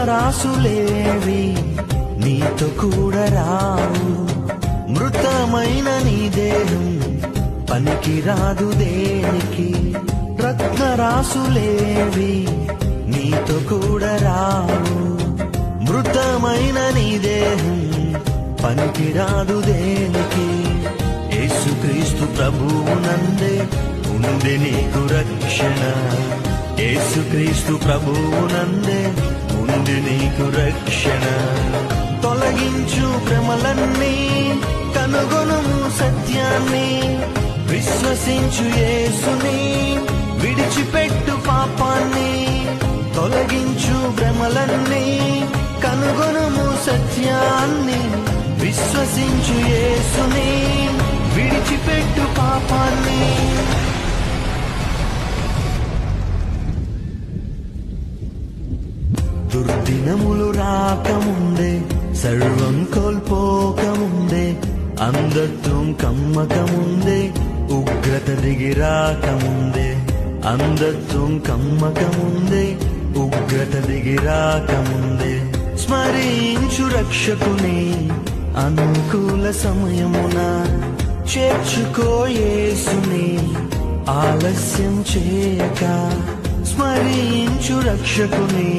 రత్నరాసులేవి నీతో కూడా రావు, మృతమైన నీ దేహం పనికిరాదు దేనికి. రత్నరాసులేవి నీతో కూడా రావు, మృతమైన నీ దేహం పనికిరాదు దేనికి. యేసుక్రీస్తు ప్రభువునందే ఉంది నీకు రక్షణ, యేసుక్రీస్తు ప్రభువునందే ఉంది నీకు రక్షణ. తొలగించు భ్రమలన్నీ, కనుగొనుము సత్యాన్ని, విశ్వసించు యేసుని, విడిచిపెట్టు పాపాన్ని. తొలగించు భ్రమలన్నీ, కనుగొనుము సత్యాన్ని, విశ్వసించు యేసుని, విడిచిపెట్టు పాపాన్ని. దుర్దినములు రాకముందే, సర్వం కోల్పోకముందే, అంధత్వం కమ్మకముందే, ఉగ్రత దిగి రాకముందే, అంధత్వం కమ్మకముందే, ఉగ్రత దిగి రాకముందే. స్మరించు రక్షకుని అనుకూల సమయమున, చేర్చుకో యేసుని ఆలస్యం చేయక. స్మరించు రక్షకుని